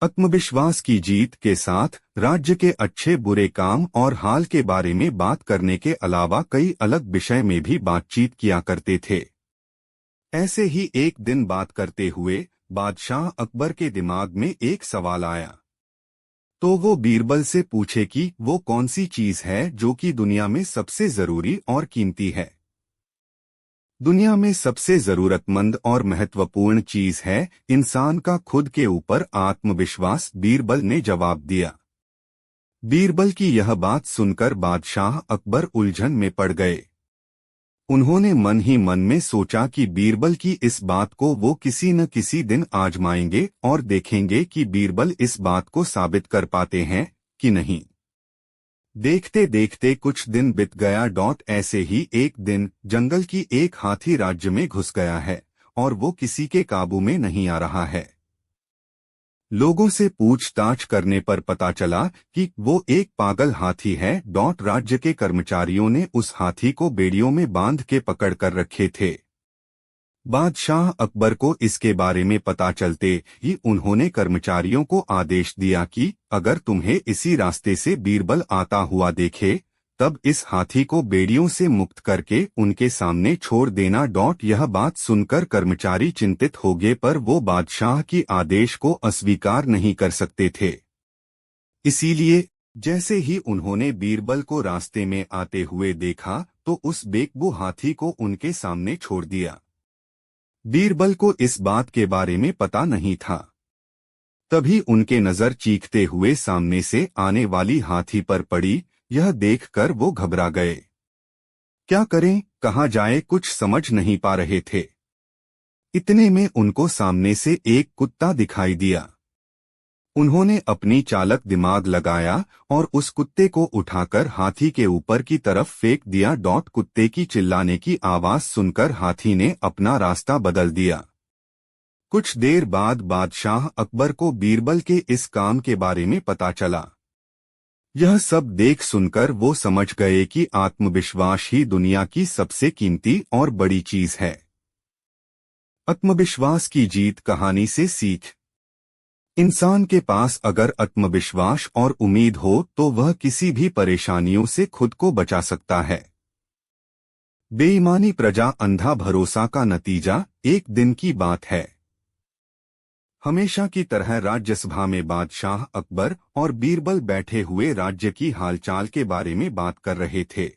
आत्मविश्वास की जीत के साथ राज्य के अच्छे बुरे काम और हाल के बारे में बात करने के अलावा कई अलग विषय में भी बातचीत किया करते थे। ऐसे ही एक दिन बात करते हुए बादशाह अकबर के दिमाग में एक सवाल आया। तो वो बीरबल से पूछे कि वो कौन सी चीज है जो कि दुनिया में सबसे जरूरी और कीमती है। दुनिया में सबसे जरूरतमंद और महत्वपूर्ण चीज है इंसान का खुद के ऊपर आत्मविश्वास, बीरबल ने जवाब दिया। बीरबल की यह बात सुनकर बादशाह अकबर उलझन में पड़ गए। उन्होंने मन ही मन में सोचा कि बीरबल की इस बात को वो किसी न किसी दिन आजमाएंगे और देखेंगे कि बीरबल इस बात को साबित कर पाते हैं कि नहीं। देखते देखते कुछ दिन बीत गया। ऐसे ही एक दिन जंगल की एक हाथी राज्य में घुस गया है और वो किसी के काबू में नहीं आ रहा है। लोगों से पूछताछ करने पर पता चला कि वो एक पागल हाथी है। राज्य के कर्मचारियों ने उस हाथी को बेड़ियों में बांध के पकड़ कर रखे थे। बादशाह अकबर को इसके बारे में पता चलते ही उन्होंने कर्मचारियों को आदेश दिया कि अगर तुम्हें इसी रास्ते से बीरबल आता हुआ देखे तब इस हाथी को बेड़ियों से मुक्त करके उनके सामने छोड़ देना। यह बात सुनकर कर्मचारी चिंतित हो गए, पर वो बादशाह की आदेश को अस्वीकार नहीं कर सकते थे। इसीलिए जैसे ही उन्होंने बीरबल को रास्ते में आते हुए देखा तो उस बेकाबू हाथी को उनके सामने छोड़ दिया। बीरबल को इस बात के बारे में पता नहीं था। तभी उनके नजर चीखते हुए सामने से आने वाली हाथी पर पड़ी। यह देखकर वो घबरा गए। क्या करें, कहाँ जाए, कुछ समझ नहीं पा रहे थे। इतने में उनको सामने से एक कुत्ता दिखाई दिया। उन्होंने अपनी चालक दिमाग लगाया और उस कुत्ते को उठाकर हाथी के ऊपर की तरफ फेंक दिया। कुत्ते की चिल्लाने की आवाज सुनकर हाथी ने अपना रास्ता बदल दिया। कुछ देर बाद बादशाह अकबर को बीरबल के इस काम के बारे में पता चला। यह सब देख सुनकर वो समझ गए कि आत्मविश्वास ही दुनिया की सबसे कीमती और बड़ी चीज है। आत्मविश्वास की जीत कहानी से सीख। इंसान के पास अगर आत्मविश्वास और उम्मीद हो तो वह किसी भी परेशानियों से खुद को बचा सकता है। बेईमानी, प्रजा, अंधा भरोसा का नतीजा। एक दिन की बात है। हमेशा की तरह राज्यसभा में बादशाह अकबर और बीरबल बैठे हुए राज्य की हालचाल के बारे में बात कर रहे थे।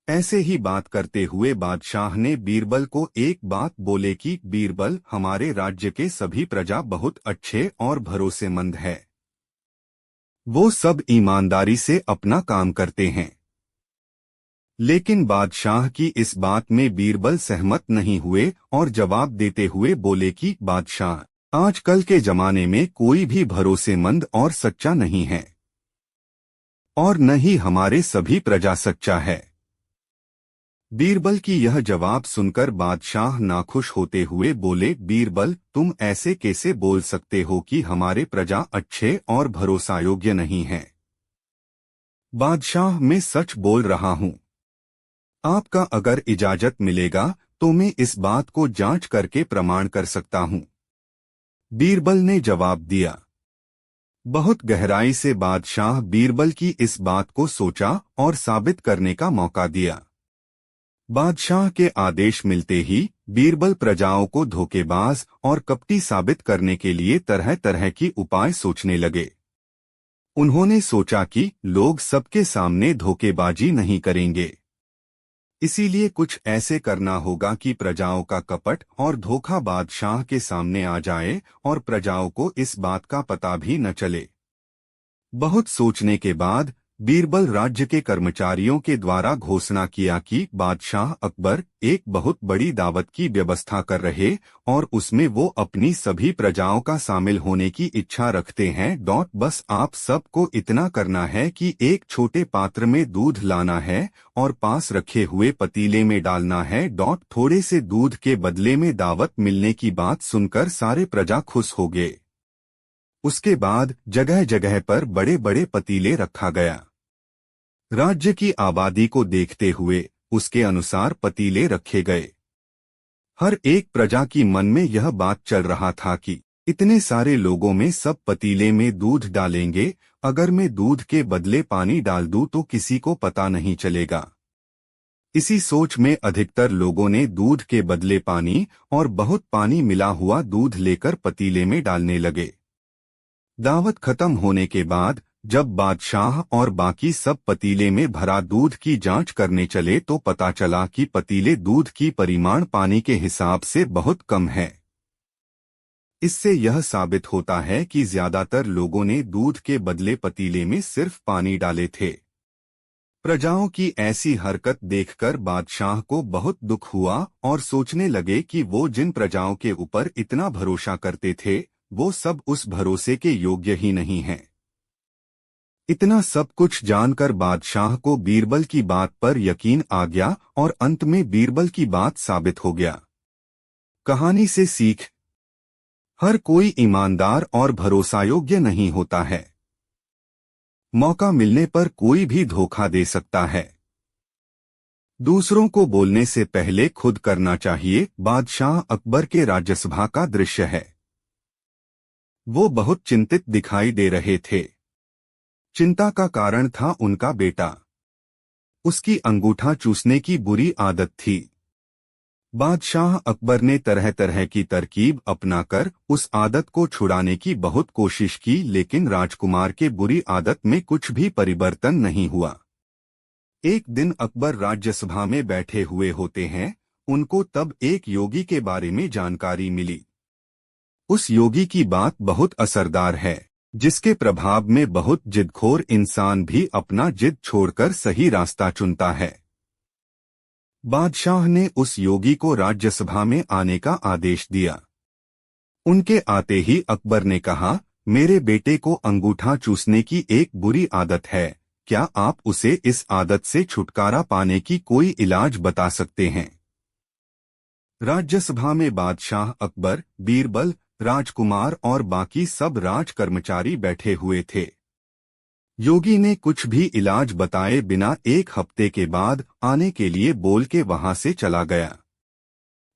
ऐसे ही बात करते हुए बादशाह ने बीरबल को एक बात बोले कि बीरबल, हमारे राज्य के सभी प्रजा बहुत अच्छे और भरोसेमंद है। वो सब ईमानदारी से अपना काम करते हैं। लेकिन बादशाह की इस बात में बीरबल सहमत नहीं हुए और जवाब देते हुए बोले कि बादशाह, आजकल के जमाने में कोई भी भरोसेमंद और सच्चा नहीं है और न ही हमारे सभी प्रजा सच्चा है। बीरबल की यह जवाब सुनकर बादशाह नाखुश होते हुए बोले, बीरबल, तुम ऐसे कैसे बोल सकते हो कि हमारे प्रजा अच्छे और भरोसायोग्य नहीं हैं? बादशाह, मैं सच बोल रहा हूँ। आपका अगर इजाजत मिलेगा तो मैं इस बात को जांच करके प्रमाण कर सकता हूँ। बीरबल ने जवाब दिया। बहुत गहराई से बादशाह बीरबल की इस बात को सोचा और साबित करने का मौका दिया। बादशाह के आदेश मिलते ही बीरबल प्रजाओं को धोखेबाज और कपटी साबित करने के लिए तरह तरह की उपाय सोचने लगे। उन्होंने सोचा कि लोग सबके सामने धोखेबाजी नहीं करेंगे, इसीलिए कुछ ऐसे करना होगा कि प्रजाओं का कपट और धोखा बादशाह के सामने आ जाए और प्रजाओं को इस बात का पता भी न चले। बहुत सोचने के बाद बीरबल राज्य के कर्मचारियों के द्वारा घोषणा किया कि बादशाह अकबर एक बहुत बड़ी दावत की व्यवस्था कर रहे और उसमें वो अपनी सभी प्रजाओं का शामिल होने की इच्छा रखते हैं। बस आप सबको इतना करना है कि एक छोटे पात्र में दूध लाना है और पास रखे हुए पतीले में डालना है। थोड़े से दूध के बदले में दावत मिलने की बात सुनकर सारे प्रजा खुश हो गए। उसके बाद जगह जगह पर बड़े बड़े पतीले रखा गया। राज्य की आबादी को देखते हुए उसके अनुसार पतीले रखे गए। हर एक प्रजा की मन में यह बात चल रहा था कि इतने सारे लोगों में सब पतीले में दूध डालेंगे, अगर मैं दूध के बदले पानी डाल दूं तो किसी को पता नहीं चलेगा। इसी सोच में अधिकतर लोगों ने दूध के बदले पानी और बहुत पानी मिला हुआ दूध लेकर पतीले में डालने लगे। दावत खत्म होने के बाद जब बादशाह और बाकी सब पतीले में भरा दूध की जांच करने चले तो पता चला कि पतीले दूध की परिमाण पानी के हिसाब से बहुत कम है। इससे यह साबित होता है कि ज्यादातर लोगों ने दूध के बदले पतीले में सिर्फ पानी डाले थे। प्रजाओं की ऐसी हरकत देखकर बादशाह को बहुत दुख हुआ और सोचने लगे कि वो जिन प्रजाओं के ऊपर इतना भरोसा करते थे वो सब उस भरोसे के योग्य ही नहीं हैं। इतना सब कुछ जानकर बादशाह को बीरबल की बात पर यकीन आ गया और अंत में बीरबल की बात साबित हो गया। कहानी से सीख: हर कोई ईमानदार और भरोसायोग्य नहीं होता है। मौका मिलने पर कोई भी धोखा दे सकता है। दूसरों को बोलने से पहले खुद करना चाहिए। बादशाह अकबर के राज्यसभा का दृश्य है। वो बहुत चिंतित दिखाई दे रहे थे। चिंता का कारण था उनका बेटा। उसकी अंगूठा चूसने की बुरी आदत थी। बादशाह अकबर ने तरह तरह की तरकीब अपनाकर उस आदत को छुड़ाने की बहुत कोशिश की, लेकिन राजकुमार के बुरी आदत में कुछ भी परिवर्तन नहीं हुआ। एक दिन अकबर राज्यसभा में बैठे हुए होते हैं, उनको तब एक योगी के बारे में जानकारी मिली। उस योगी की बात बहुत असरदार है, जिसके प्रभाव में बहुत जिद्दखोर इंसान भी अपना जिद छोड़कर सही रास्ता चुनता है। बादशाह ने उस योगी को राज्यसभा में आने का आदेश दिया। उनके आते ही अकबर ने कहा, मेरे बेटे को अंगूठा चूसने की एक बुरी आदत है, क्या आप उसे इस आदत से छुटकारा पाने की कोई इलाज बता सकते हैं? राज्यसभा में बादशाह अकबर, बीरबल, राजकुमार और बाकी सब राज कर्मचारी बैठे हुए थे। योगी ने कुछ भी इलाज बताए बिना एक हफ्ते के बाद आने के लिए बोल के वहां से चला गया।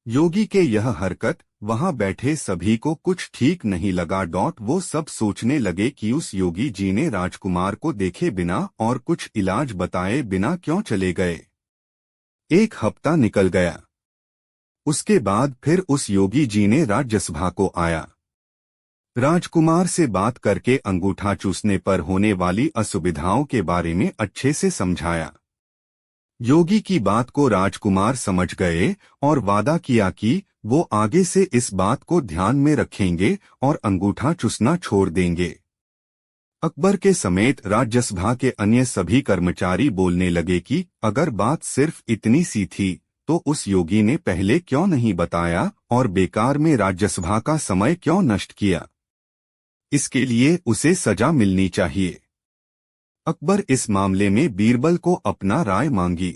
योगी के यह हरकत वहां बैठे सभी को कुछ ठीक नहीं लगा। वो सब सोचने लगे कि उस योगी जी ने राजकुमार को देखे बिना और कुछ इलाज बताए बिना क्यों चले गए। एक हफ्ता निकल गया। उसके बाद फिर उस योगी जी ने राज्यसभा को आया। राजकुमार से बात करके अंगूठा चूसने पर होने वाली असुविधाओं के बारे में अच्छे से समझाया। योगी की बात को राजकुमार समझ गए और वादा किया कि वो आगे से इस बात को ध्यान में रखेंगे और अंगूठा चूसना छोड़ देंगे। अकबर के समेत राज्यसभा के अन्य सभी कर्मचारी बोलने लगे कि अगर बात सिर्फ इतनी सी थी तो उस योगी ने पहले क्यों नहीं बताया और बेकार में राज्यसभा का समय क्यों नष्ट किया। इसके लिए उसे सजा मिलनी चाहिए। अकबर इस मामले में बीरबल को अपना राय मांगी,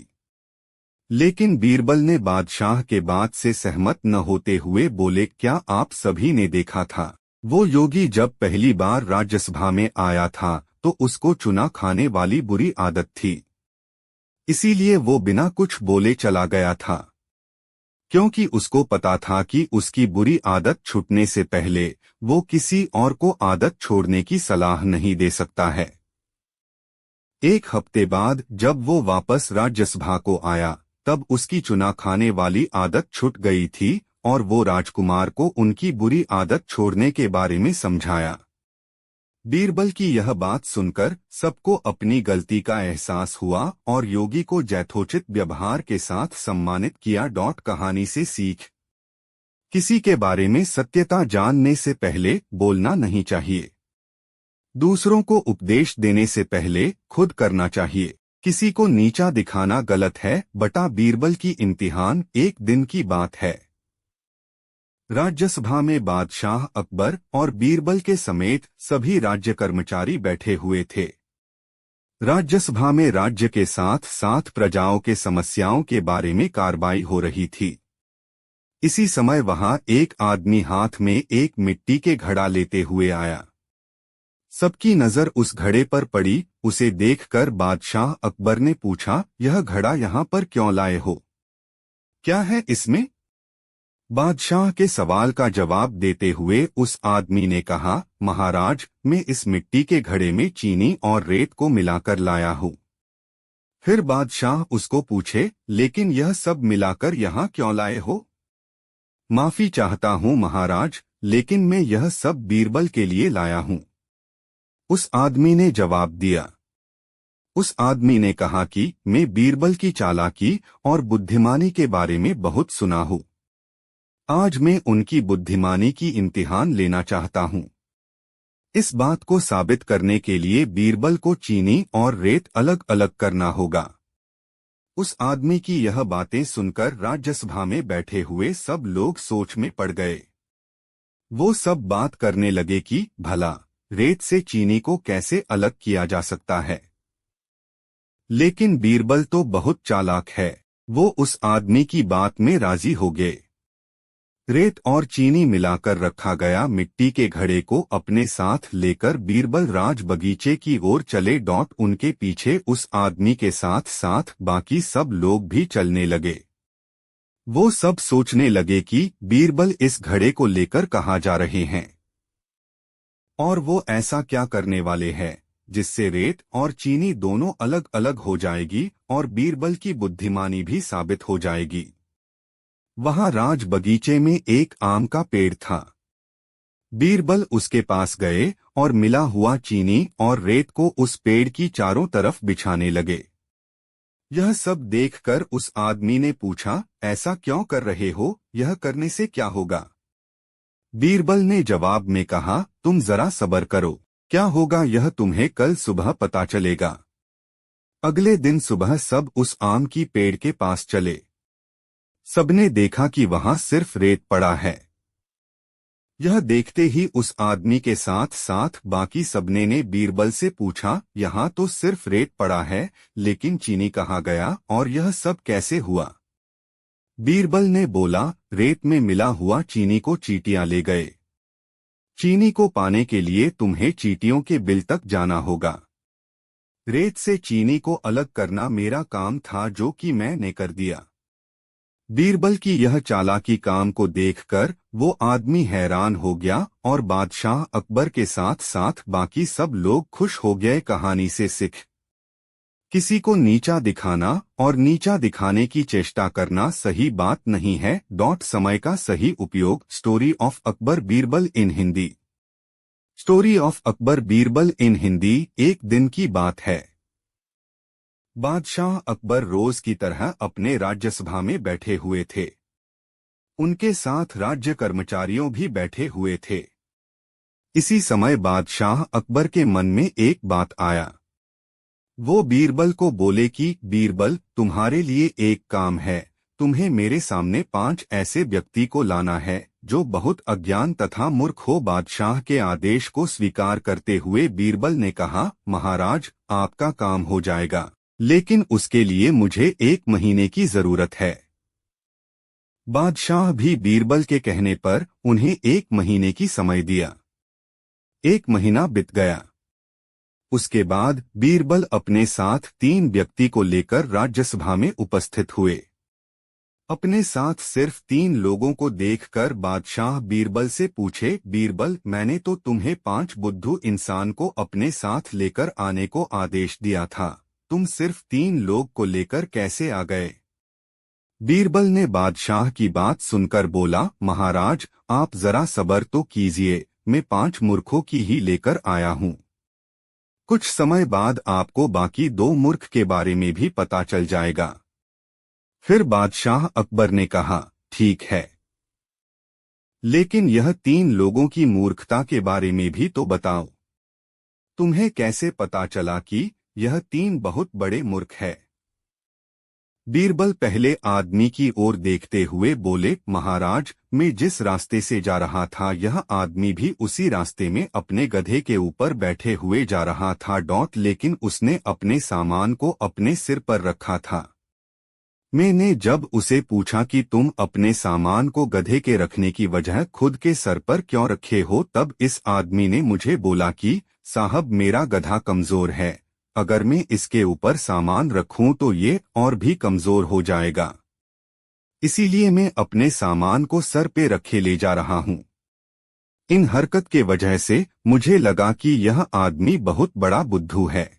लेकिन बीरबल ने बादशाह के बात से सहमत न होते हुए बोले, क्या आप सभी ने देखा था वो योगी जब पहली बार राज्यसभा में आया था तो उसको चुना खाने वाली बुरी आदत थी, इसीलिए वो बिना कुछ बोले चला गया था, क्योंकि उसको पता था कि उसकी बुरी आदत छूटने से पहले वो किसी और को आदत छोड़ने की सलाह नहीं दे सकता है। एक हफ्ते बाद जब वो वापस राज्यसभा को आया तब उसकी चुना खाने वाली आदत छूट गई थी और वो राजकुमार को उनकी बुरी आदत छोड़ने के बारे में समझाया। बीरबल की यह बात सुनकर सबको अपनी गलती का एहसास हुआ और योगी को यथोचित व्यवहार के साथ सम्मानित किया। कहानी से सीख: किसी के बारे में सत्यता जानने से पहले बोलना नहीं चाहिए। दूसरों को उपदेश देने से पहले खुद करना चाहिए। किसी को नीचा दिखाना गलत है। बीरबल की इम्तिहान एक दिन की बात है। राज्यसभा में बादशाह अकबर और बीरबल के समेत सभी राज्य कर्मचारी बैठे हुए थे। राज्यसभा में राज्य के साथ साथ प्रजाओं के समस्याओं के बारे में कार्रवाई हो रही थी। इसी समय वहां एक आदमी हाथ में एक मिट्टी के घड़ा लेते हुए आया। सबकी नजर उस घड़े पर पड़ी। उसे देखकर बादशाह अकबर ने पूछा, यह घड़ा यहाँ पर क्यों लाए हो? क्या है इसमें? बादशाह के सवाल का जवाब देते हुए उस आदमी ने कहा, महाराज, मैं इस मिट्टी के घड़े में चीनी और रेत को मिलाकर लाया हूँ। फिर बादशाह उसको पूछे, लेकिन यह सब मिलाकर यहाँ क्यों लाए हो? माफी चाहता हूँ महाराज, लेकिन मैं यह सब बीरबल के लिए लाया हूँ। उस आदमी ने जवाब दिया। उस आदमी ने कहा कि मैं बीरबल की चालाकी और बुद्धिमानी के बारे में बहुत सुना हूँ। आज मैं उनकी बुद्धिमानी की इम्तिहान लेना चाहता हूँ। इस बात को साबित करने के लिए बीरबल को चीनी और रेत अलग अलग करना होगा। उस आदमी की यह बातें सुनकर राज्यसभा में बैठे हुए सब लोग सोच में पड़ गए। वो सब बात करने लगे कि भला रेत से चीनी को कैसे अलग किया जा सकता है। लेकिन बीरबल तो बहुत चालाक है। वो उस आदमी की बात में राजी हो गए। रेत और चीनी मिलाकर रखा गया मिट्टी के घड़े को अपने साथ लेकर बीरबल राज बगीचे की ओर चले। उनके पीछे उस आदमी के साथ साथ बाकी सब लोग भी चलने लगे। वो सब सोचने लगे कि बीरबल इस घड़े को लेकर कहाँ जा रहे हैं और वो ऐसा क्या करने वाले हैं जिससे रेत और चीनी दोनों अलग अलग हो जाएगी और बीरबल की बुद्धिमानी भी साबित हो जाएगी। वहां राज बगीचे में एक आम का पेड़ था। बीरबल उसके पास गए और मिला हुआ चीनी और रेत को उस पेड़ की चारों तरफ बिछाने लगे। यह सब देखकर उस आदमी ने पूछा, ऐसा क्यों कर रहे हो? यह करने से क्या होगा? बीरबल ने जवाब में कहा, तुम जरा सब्र करो, क्या होगा यह तुम्हें कल सुबह पता चलेगा। अगले दिन सुबह सब उस आम की पेड़ के पास चले। सबने देखा कि वहां सिर्फ रेत पड़ा है। यह देखते ही उस आदमी के साथ साथ बाकी सबने ने बीरबल से पूछा, यहाँ तो सिर्फ रेत पड़ा है, लेकिन चीनी कहाँ गया और यह सब कैसे हुआ? बीरबल ने बोला, रेत में मिला हुआ चीनी को चींटियां ले गए। चीनी को पाने के लिए तुम्हें चींटियों के बिल तक जाना होगा। रेत से चीनी को अलग करना मेरा काम था, जो कि मैंने कर दिया। बीरबल की यह चालाकी काम को देखकर वो आदमी हैरान हो गया और बादशाह अकबर के साथ साथ बाकी सब लोग खुश हो गए। कहानी से सीख, किसी को नीचा दिखाना और नीचा दिखाने की चेष्टा करना सही बात नहीं है। समय का सही उपयोग। Story of Akbar Birbal in Hindi. Story of Akbar Birbal in Hindi. एक दिन की बात है। बादशाह अकबर रोज की तरह अपने राज्यसभा में बैठे हुए थे। उनके साथ राज्य कर्मचारियों भी बैठे हुए थे। इसी समय बादशाह अकबर के मन में एक बात आया। वो बीरबल को बोले कि बीरबल, तुम्हारे लिए एक काम है। तुम्हें मेरे सामने 5 ऐसे व्यक्ति को लाना है जो बहुत अज्ञान तथा मूर्ख हो। बादशाह के आदेश को स्वीकार करते हुए बीरबल ने कहा, महाराज, आपका काम हो जाएगा, लेकिन उसके लिए मुझे 1 महीने की जरूरत है। बादशाह भी बीरबल के कहने पर उन्हें 1 महीने की समय दिया। 1 महीना बीत गया। उसके बाद बीरबल अपने साथ 3 व्यक्ति को लेकर राज्यसभा में उपस्थित हुए। अपने साथ सिर्फ 3 लोगों को देखकर बादशाह बीरबल से पूछे, बीरबल, मैंने तो तुम्हें 5 बुद्धू इंसान को अपने साथ लेकर आने को आदेश दिया था, तुम सिर्फ 3 लोग को लेकर कैसे आ गए? बीरबल ने बादशाह की बात सुनकर बोला, महाराज, आप जरा सब्र तो कीजिए, मैं 5 मूर्खों की ही लेकर आया हूँ। कुछ समय बाद आपको बाकी 2 मूर्ख के बारे में भी पता चल जाएगा। फिर बादशाह अकबर ने कहा, ठीक है, लेकिन यह 3 लोगों की मूर्खता के बारे में भी तो बताओ। तुम्हें कैसे पता चला कि यह 3 बहुत बड़े मूर्ख है? बीरबल पहले आदमी की ओर देखते हुए बोले, महाराज, मैं जिस रास्ते से जा रहा था यह आदमी भी उसी रास्ते में अपने गधे के ऊपर बैठे हुए जा रहा था। लेकिन उसने अपने सामान को अपने सिर पर रखा था। मैंने जब उसे पूछा कि तुम अपने सामान को गधे के रखने की वजह खुद के सर पर क्यों रखे हो, तब इस आदमी ने मुझे बोला कि साहब, मेरा गधा कमजोर है, अगर मैं इसके ऊपर सामान रखूं तो ये और भी कमजोर हो जाएगा। इसीलिए मैं अपने सामान को सर पे रखे ले जा रहा हूँ। इन हरकत के वजह से मुझे लगा कि यह आदमी बहुत बड़ा बुद्धू है।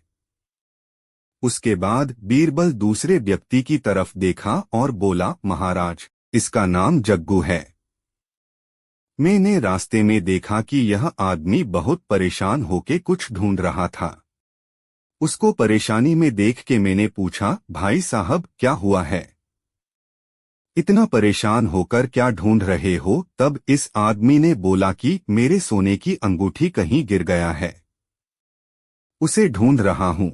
उसके बाद बीरबल दूसरे व्यक्ति की तरफ देखा और बोला, महाराज, इसका नाम जग्गू है। मैंने रास्ते में देखा कि यह आदमी बहुत परेशान होके कुछ ढूंढ रहा था। उसको परेशानी में देख के मैंने पूछा, भाई साहब, क्या हुआ है? इतना परेशान होकर क्या ढूंढ रहे हो? तब इस आदमी ने बोला कि मेरे सोने की अंगूठी कहीं गिर गया है, उसे ढूंढ रहा हूं।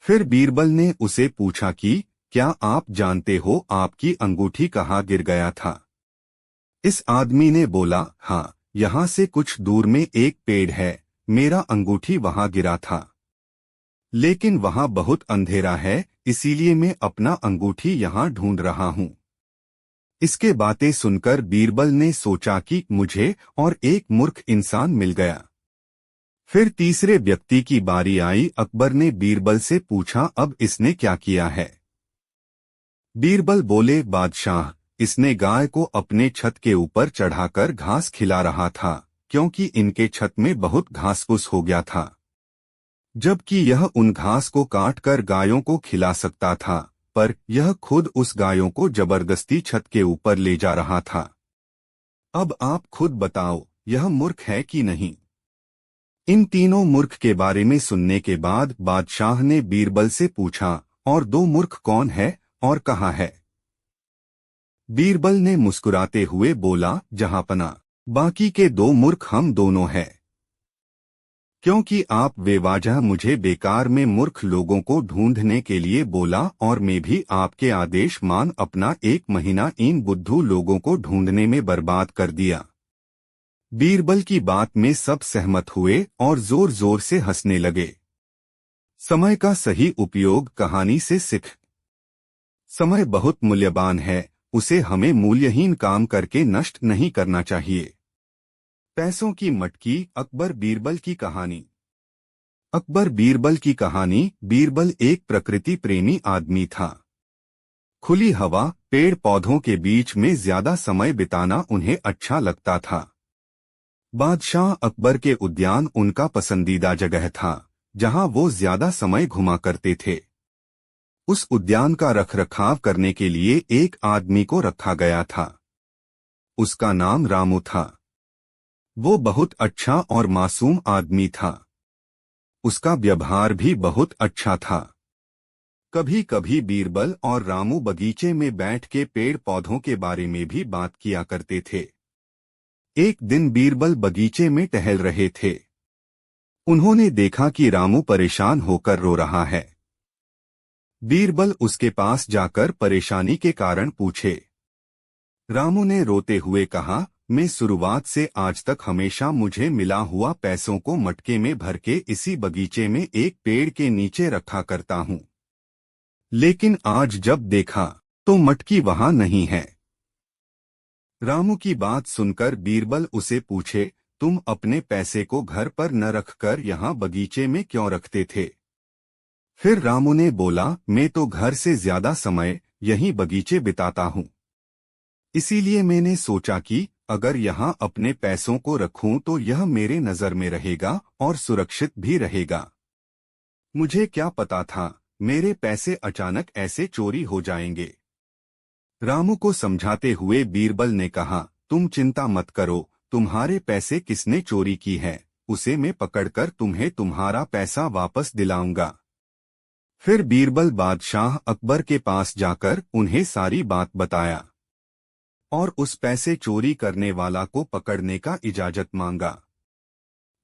फिर बीरबल ने उसे पूछा कि क्या आप जानते हो आपकी अंगूठी कहाँ गिर गया था? इस आदमी ने बोला, हाँ, यहाँ से कुछ दूर में एक पेड़ है, मेरा अंगूठी वहाँ गिरा था, लेकिन वहाँ बहुत अंधेरा है, इसीलिए मैं अपना अंगूठी यहाँ ढूंढ रहा हूँ। इसके बातें सुनकर बीरबल ने सोचा कि मुझे और एक मूर्ख इंसान मिल गया। फिर तीसरे व्यक्ति की बारी आई। अकबर ने बीरबल से पूछा, अब इसने क्या किया है? बीरबल बोले, बादशाह, इसने गाय को अपने छत के ऊपर चढ़ाकर घास खिला रहा था, क्योंकि इनके छत में बहुत घास फूस हो गया था, जबकि यह उन घास को काटकर गायों को खिला सकता था, पर यह खुद उस गायों को जबरदस्ती छत के ऊपर ले जा रहा था। अब आप खुद बताओ, यह मूर्ख है कि नहीं? इन तीनों मूर्ख के बारे में सुनने के बाद बादशाह ने बीरबल से पूछा, और दो मूर्ख कौन है और कहाँ है? बीरबल ने मुस्कुराते हुए बोला, जहांपना, बाकी के दो मूर्ख हम दोनों हैं, क्योंकि आप बेवजह मुझे बेकार में मूर्ख लोगों को ढूंढने के लिए बोला, और मैं भी आपके आदेश मान अपना 1 महीना इन बुद्धू लोगों को ढूंढने में बर्बाद कर दिया। बीरबल की बात में सब सहमत हुए और जोर जोर से हंसने लगे। समय का सही उपयोग कहानी से सीख। समय बहुत मूल्यवान है, उसे हमें मूल्यहीन काम करके नष्ट नहीं करना चाहिए। पैसों की मटकी। अकबर बीरबल की कहानी। अकबर बीरबल की कहानी। बीरबल एक प्रकृति प्रेमी आदमी था। खुली हवा, पेड़ पौधों के बीच में ज्यादा समय बिताना उन्हें अच्छा लगता था। बादशाह अकबर के उद्यान उनका पसंदीदा जगह था, जहां वो ज्यादा समय घुमा करते थे। उस उद्यान का रखरखाव करने के लिए एक आदमी को रखा गया था। उसका नाम रामू था। वो बहुत अच्छा और मासूम आदमी था। उसका व्यवहार भी बहुत अच्छा था। कभी कभी बीरबल और रामू बगीचे में बैठ के पेड़ पौधों के बारे में भी बात किया करते थे। एक दिन बीरबल बगीचे में टहल रहे थे। उन्होंने देखा कि रामू परेशान होकर रो रहा है। बीरबल उसके पास जाकर परेशानी के कारण पूछे। रामू ने रोते हुए कहा, मैं शुरुआत से आज तक हमेशा मुझे मिला हुआ पैसों को मटके में भर के इसी बगीचे में एक पेड़ के नीचे रखा करता हूँ, लेकिन आज जब देखा तो मटकी वहां नहीं है। रामू की बात सुनकर बीरबल उसे पूछे, तुम अपने पैसे को घर पर न रखकर यहाँ बगीचे में क्यों रखते थे? फिर रामू ने बोला, मैं तो घर से ज्यादा समय यहीं बगीचे बिताता हूँ, इसीलिए मैंने सोचा कि अगर यहाँ अपने पैसों को रखूं तो यह मेरे नजर में रहेगा और सुरक्षित भी रहेगा। मुझे क्या पता था मेरे पैसे अचानक ऐसे चोरी हो जाएंगे। रामू को समझाते हुए बीरबल ने कहा, तुम चिंता मत करो, तुम्हारे पैसे किसने चोरी की है, उसे मैं पकड़कर तुम्हें तुम्हारा पैसा वापस दिलाऊंगा। फिर बीरबल बादशाह अकबर के पास जाकर उन्हें सारी बात बताया और उस पैसे चोरी करने वाला को पकड़ने का इजाजत मांगा।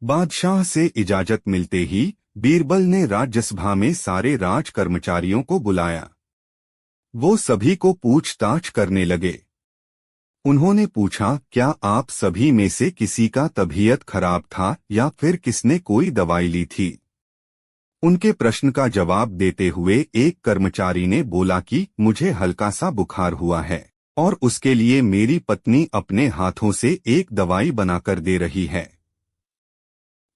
बादशाह से इजाजत मिलते ही बीरबल ने राज्यसभा में सारे राज कर्मचारियों को बुलाया। वो सभी को पूछताछ करने लगे। उन्होंने पूछा, क्या आप सभी में से किसी का तबीयत खराब था या फिर किसने कोई दवाई ली थी? उनके प्रश्न का जवाब देते हुए एक कर्मचारी ने बोला कि मुझे हल्का सा बुखार हुआ है और उसके लिए मेरी पत्नी अपने हाथों से एक दवाई बनाकर दे रही है।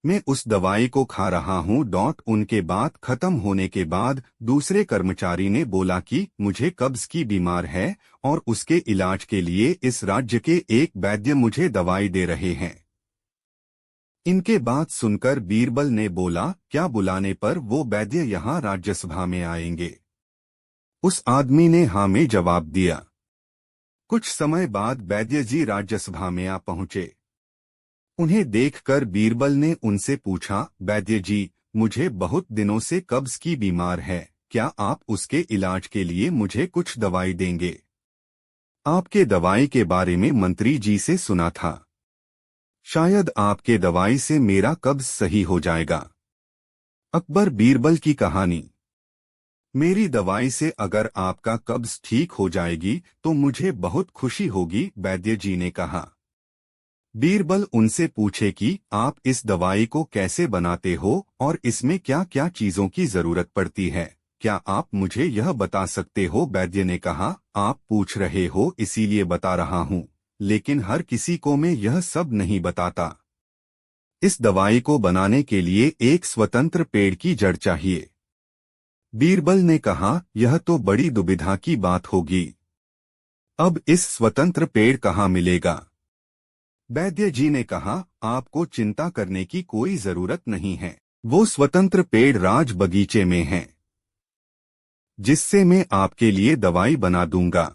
मैं उस दवाई को खा रहा हूँ। उनके बात खत्म होने के बाद दूसरे कर्मचारी ने बोला कि मुझे कब्ज की बीमार है और उसके इलाज के लिए इस राज्य के एक वैद्य मुझे दवाई दे रहे हैं। इनके बात सुनकर बीरबल ने बोला, क्या बुलाने पर वो वैद्य यहाँ राज्यसभा में आएंगे? उस आदमी ने हाँ में जवाब दिया। कुछ समय बाद वैद्य जी राज्यसभा में आ पहुंचे। उन्हें देखकर बीरबल ने उनसे पूछा, वैद्य जी, मुझे बहुत दिनों से कब्ज की बीमार है, क्या आप उसके इलाज के लिए मुझे कुछ दवाई देंगे? आपके दवाई के बारे में मंत्री जी से सुना था। शायद आपके दवाई से मेरा कब्ज सही हो जाएगा। अकबर बीरबल की कहानी। मेरी दवाई से अगर आपका कब्ज ठीक हो जाएगी तो मुझे बहुत खुशी होगी, वैद्य जी ने कहा। बीरबल उनसे पूछे कि आप इस दवाई को कैसे बनाते हो और इसमें क्या क्या चीजों की जरूरत पड़ती है, क्या आप मुझे यह बता सकते हो? वैद्य ने कहा, आप पूछ रहे हो इसीलिए बता रहा हूँ, लेकिन हर किसी को मैं यह सब नहीं बताता। इस दवाई को बनाने के लिए एक स्वतंत्र पेड़ की जड़ चाहिए। बीरबल ने कहा, यह तो बड़ी दुविधा की बात होगी। अब इस स्वतंत्र पेड़ कहाँ मिलेगा? वैद्य जी ने कहा, आपको चिंता करने की कोई जरूरत नहीं है। वो स्वतंत्र पेड़ राज बगीचे में है, जिससे मैं आपके लिए दवाई बना दूंगा।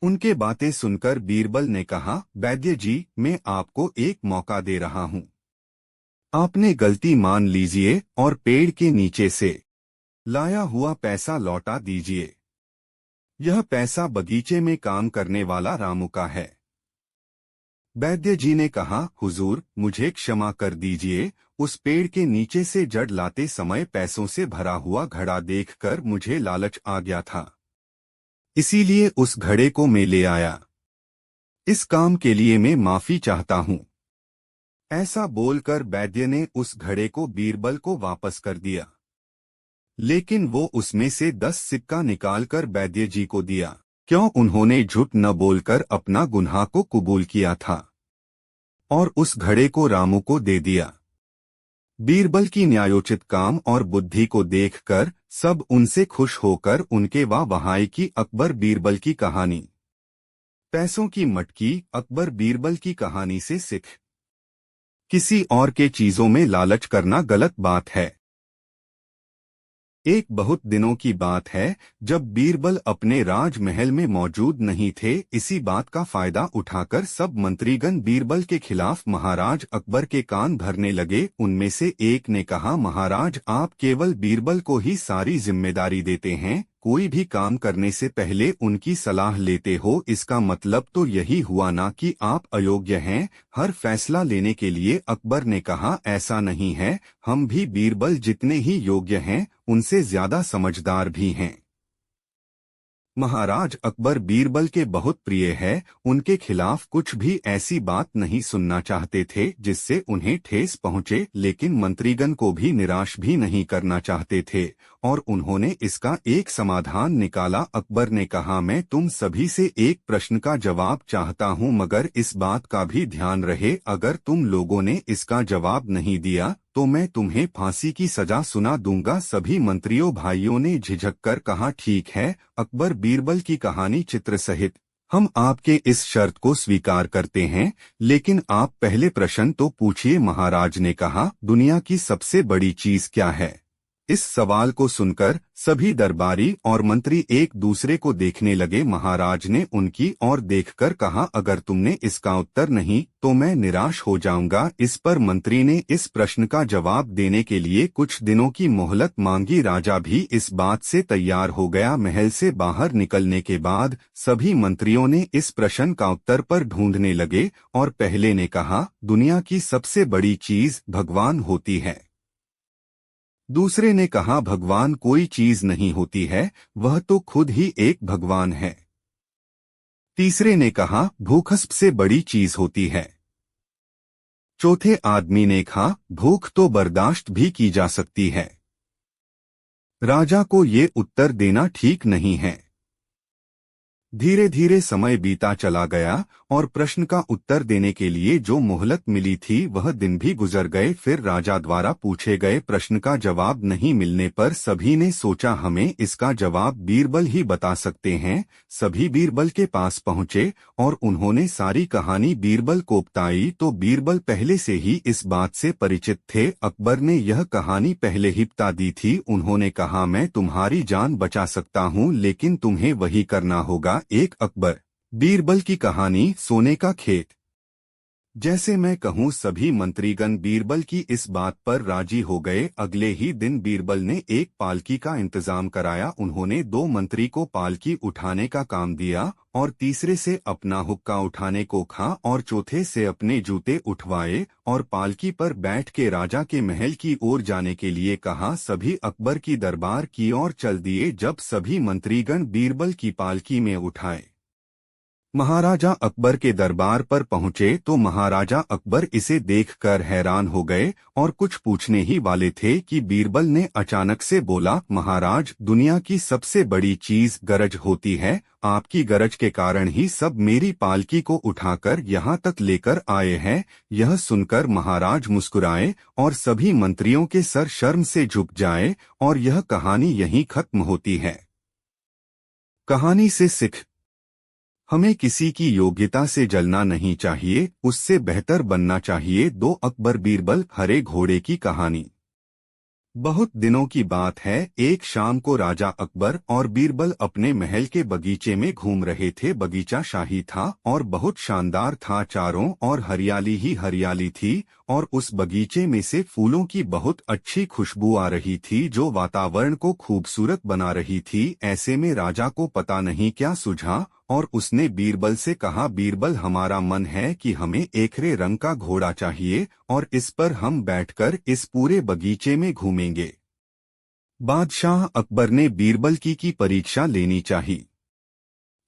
उनके बातें सुनकर बीरबल ने कहा, वैद्य जी, मैं आपको एक मौका दे रहा हूं। आपने गलती मान लीजिए और पेड़ के नीचे से लाया हुआ पैसा लौटा दीजिए। यह पैसा बगीचे में काम करने वाला रामू का है। वैद्य जी ने कहा, हुजूर, मुझे क्षमा कर दीजिए, उस पेड़ के नीचे से जड़ लाते समय पैसों से भरा हुआ घड़ा देखकर मुझे लालच आ गया था, इसीलिए उस घड़े को मैं ले आया। इस काम के लिए मैं माफी चाहता हूँ। ऐसा बोलकर वैद्य ने उस घड़े को बीरबल को वापस कर दिया, लेकिन वो उसमें से 10 सिक्का निकालकर वैद्य जी को दिया। क्यों? उन्होंने झूठ न बोलकर अपना गुनाह को कबूल किया था और उस घड़े को रामू को दे दिया। बीरबल की न्यायोचित काम और बुद्धि को देखकर सब उनसे खुश होकर उनके वाह वहाई की। अकबर बीरबल की कहानी। पैसों की मटकी। अकबर बीरबल की कहानी से सीख। किसी और के चीजों में लालच करना गलत बात है। एक बहुत दिनों की बात है जब बीरबल अपने राजमहल में मौजूद नहीं थे। इसी बात का फायदा उठाकर सब मंत्रीगण बीरबल के खिलाफ महाराज अकबर के कान भरने लगे। उनमें से एक ने कहा, महाराज, आप केवल बीरबल को ही सारी जिम्मेदारी देते हैं, कोई भी काम करने से पहले उनकी सलाह लेते हो। इसका मतलब तो यही हुआ ना कि आप अयोग्य हैं हर फैसला लेने के लिए। अकबर ने कहा, ऐसा नहीं है, हम भी बीरबल जितने ही योग्य हैं उनसे ज्यादा समझदार भी हैं। महाराज अकबर बीरबल के बहुत प्रिय है, उनके खिलाफ कुछ भी ऐसी बात नहीं सुनना चाहते थे जिससे उन्हें ठेस पहुंचे, लेकिन मंत्रीगण को भी निराश भी नहीं करना चाहते थे और उन्होंने इसका एक समाधान निकाला। अकबर ने कहा, मैं तुम सभी से एक प्रश्न का जवाब चाहता हूं, मगर इस बात का भी ध्यान रहे, अगर तुम लोगों ने इसका जवाब नहीं दिया तो मैं तुम्हें फांसी की सजा सुना दूंगा। सभी मंत्रियों भाइयों ने झिझक कर कहा, ठीक है। अकबर बीरबल की कहानी चित्र सहित। हम आपके इस शर्त को स्वीकार करते हैं, लेकिन आप पहले प्रश्न तो पूछिए। महाराज ने कहा, दुनिया की सबसे बड़ी चीज क्या है? इस सवाल को सुनकर सभी दरबारी और मंत्री एक दूसरे को देखने लगे। महाराज ने उनकी ओर देखकर कहा, अगर तुमने इसका उत्तर नहीं तो मैं निराश हो जाऊंगा। इस पर मंत्री ने इस प्रश्न का जवाब देने के लिए कुछ दिनों की मोहलत मांगी। राजा भी इस बात से तैयार हो गया। महल से बाहर निकलने के बाद सभी मंत्रियों ने इस प्रश्न का उत्तर पर ढूंढने लगे और पहले ने कहा, दुनिया की सबसे बड़ी चीज भगवान होती है। दूसरे ने कहा, भगवान कोई चीज नहीं होती है, वह तो खुद ही एक भगवान है। तीसरे ने कहा, भूख सबसे बड़ी चीज होती है। चौथे आदमी ने कहा, भूख तो बर्दाश्त भी की जा सकती है। राजा को ये उत्तर देना ठीक नहीं है। धीरे धीरे समय बीता चला गया और प्रश्न का उत्तर देने के लिए जो मोहलत मिली थी वह दिन भी गुजर गए। फिर राजा द्वारा पूछे गए प्रश्न का जवाब नहीं मिलने पर सभी ने सोचा हमें इसका जवाब बीरबल ही बता सकते हैं। सभी बीरबल के पास पहुंचे और उन्होंने सारी कहानी बीरबल को बताई तो बीरबल पहले से ही इस बात से परिचित थे। अकबर ने यह कहानी पहले ही बता दी थी। उन्होंने कहा मैं तुम्हारी जान बचा सकता हूं लेकिन तुम्हें वही करना होगा। एक अकबर बीरबल की कहानी। सोने का खेत। जैसे मैं कहूँ सभी मंत्रीगण बीरबल की इस बात पर राजी हो गए। अगले ही दिन बीरबल ने एक पालकी का इंतजाम कराया। उन्होंने 2 मंत्री को पालकी उठाने का काम दिया और तीसरे से अपना हुक्का उठाने को कहा और चौथे से अपने जूते उठवाए और पालकी पर बैठ के राजा के महल की ओर जाने के लिए कहा। सभी अकबर की दरबार की ओर चल दिए। जब सभी मंत्रीगण बीरबल की पालकी में उठाए महाराजा अकबर के दरबार पर पहुंचे तो महाराजा अकबर इसे देखकर हैरान हो गए और कुछ पूछने ही वाले थे कि बीरबल ने अचानक से बोला, महाराज, दुनिया की सबसे बड़ी चीज गरज होती है। आपकी गरज के कारण ही सब मेरी पालकी को उठाकर यहाँ तक लेकर आए हैं। यह सुनकर महाराज मुस्कुराए और सभी मंत्रियों के सर शर्म से झुक जाए और यह कहानी यहीं खत्म होती है। कहानी से सीख। हमें किसी की योग्यता से जलना नहीं चाहिए, उससे बेहतर बनना चाहिए। 2 अकबर बीरबल हरे घोड़े की कहानी। बहुत दिनों की बात है। एक शाम को राजा अकबर और बीरबल अपने महल के बगीचे में घूम रहे थे। बगीचा शाही था और बहुत शानदार था। चारों ओर हरियाली ही हरियाली थी और उस बगीचे में से फूलों की बहुत अच्छी खुशबू आ रही थी जो वातावरण को खूबसूरत बना रही थी। ऐसे में राजा को पता नहीं क्या सूझा और उसने बीरबल से कहा, बीरबल, हमारा मन है कि हमें एकरे रंग का घोड़ा चाहिए और इस पर हम बैठकर इस पूरे बगीचे में घूमेंगे। बादशाह अकबर ने बीरबल की परीक्षा लेनी चाहिए,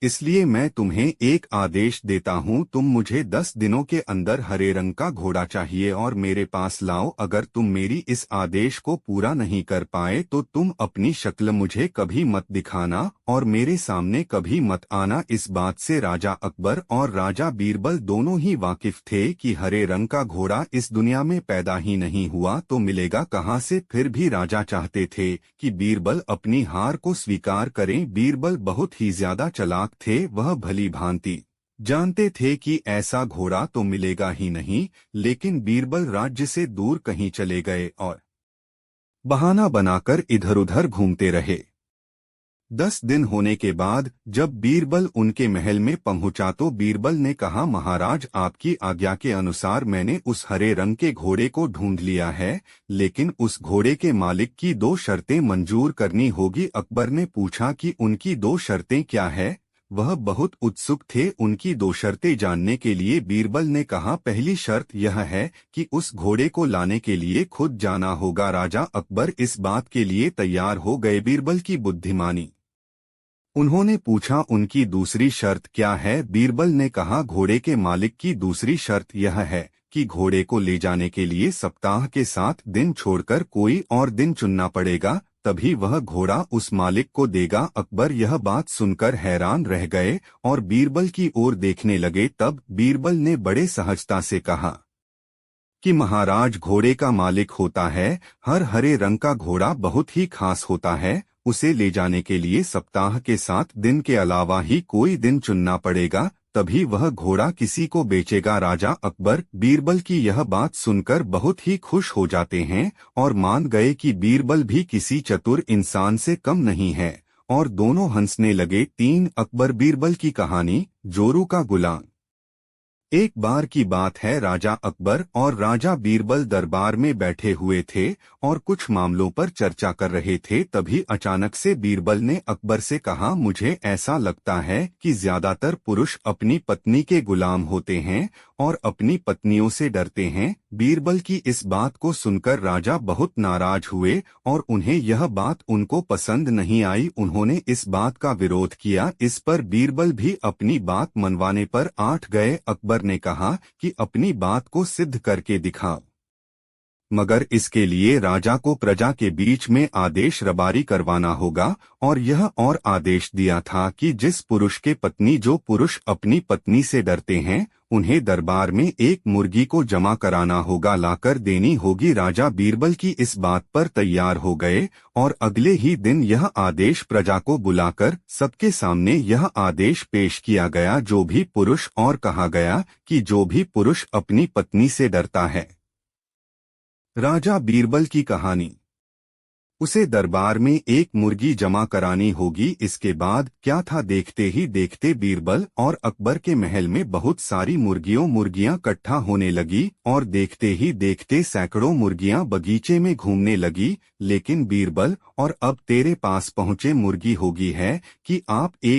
इसलिए मैं तुम्हें एक आदेश देता हूँ। तुम मुझे 10 दिनों के अंदर हरे रंग का घोड़ा चाहिए और मेरे पास लाओ। अगर तुम मेरी इस आदेश को पूरा नहीं कर पाए तो तुम अपनी शक्ल मुझे कभी मत दिखाना और मेरे सामने कभी मत आना। इस बात से राजा अकबर और राजा बीरबल दोनों ही वाकिफ थे कि हरे रंग का घोड़ा इस दुनिया में पैदा ही नहीं हुआ तो मिलेगा कहाँ से। फिर भी राजा चाहते थे कि बीरबल अपनी हार को स्वीकार करें। बीरबल बहुत ही ज्यादा चालाक थे। वह भली भांति जानते थे कि ऐसा घोड़ा तो मिलेगा ही नहीं, लेकिन बीरबल राज्य से दूर कहीं चले गए और बहाना बनाकर इधर उधर घूमते रहे। 10 दिन होने के बाद जब बीरबल उनके महल में पहुंचा तो बीरबल ने कहा, महाराज, आपकी आज्ञा के अनुसार मैंने उस हरे रंग के घोड़े को ढूंढ लिया है, लेकिन उस घोड़े के मालिक की 2 शर्तें मंजूर करनी होगी। अकबर ने पूछा कि उनकी 2 शर्तें क्या है। वह बहुत उत्सुक थे उनकी 2 शर्तें जानने के लिए। बीरबल ने कहा, पहली शर्त यह है कि उस घोड़े को लाने के लिए खुद जाना होगा। राजा अकबर इस बात के लिए तैयार हो गए। बीरबल की बुद्धिमानी। उन्होंने पूछा, उनकी दूसरी शर्त क्या है। बीरबल ने कहा, घोड़े के मालिक की दूसरी शर्त यह है कि घोड़े को ले जाने के लिए सप्ताह के 7 दिन छोड़कर कोई और दिन चुनना पड़ेगा, तभी वह घोड़ा उस मालिक को देगा। अकबर यह बात सुनकर हैरान रह गए और बीरबल की ओर देखने लगे। तब बीरबल ने बड़े सहजता से कहा कि महाराज, घोड़े का मालिक होता है। हर हरे रंग का घोड़ा बहुत ही खास होता है। उसे ले जाने के लिए सप्ताह के 7 दिन के अलावा ही कोई दिन चुनना पड़ेगा, तभी वह घोड़ा किसी को बेचेगा। राजा अकबर बीरबल की यह बात सुनकर बहुत ही खुश हो जाते हैं और मान गए कि बीरबल भी किसी चतुर इंसान से कम नहीं है और दोनों हंसने लगे। 3 अकबर बीरबल की कहानी। जोरू का गुलाम। एक बार की बात है, राजा अकबर और राजा बीरबल दरबार में बैठे हुए थे और कुछ मामलों पर चर्चा कर रहे थे। तभी अचानक से बीरबल ने अकबर से कहा, मुझे ऐसा लगता है कि ज्यादातर पुरुष अपनी पत्नी के गुलाम होते हैं और अपनी पत्नियों से डरते हैं। बीरबल की इस बात को सुनकर राजा बहुत नाराज हुए और उन्हें यह बात उनको पसंद नहीं आई। उन्होंने इस बात का विरोध किया। इस पर बीरबल भी अपनी बात मनवाने पर आठ गए। अकबर ने कहा कि अपनी बात को सिद्ध करके दिखाओ। मगर इसके लिए राजा को प्रजा के बीच में आदेश रबारी करवाना होगा, और यह और आदेश दिया था कि जिस पुरुष के पत्नी जो पुरुष अपनी पत्नी से डरते हैं उन्हें दरबार में एक मुर्गी को जमा कराना होगा, लाकर देनी होगी। राजा बीरबल की इस बात पर तैयार हो गए और अगले ही दिन यह आदेश प्रजा को बुलाकर सबके सामने यह आदेश पेश किया गया जो भी पुरुष, और कहा गया कि जो भी पुरुष अपनी पत्नी से डरता है। राजा बीरबल की कहानी। उसे दरबार में एक मुर्गी जमा करानी होगी। इसके बाद क्या था, देखते ही देखते बीरबल और अकबर के महल में बहुत सारी मुर्गियां इकट्ठा होने लगी, और देखते ही देखते सैकड़ों मुर्गियां बगीचे में घूमने लगी। लेकिन बीरबल, और अब तेरे पास पहुंचे मुर्गी होगी है कि आप एक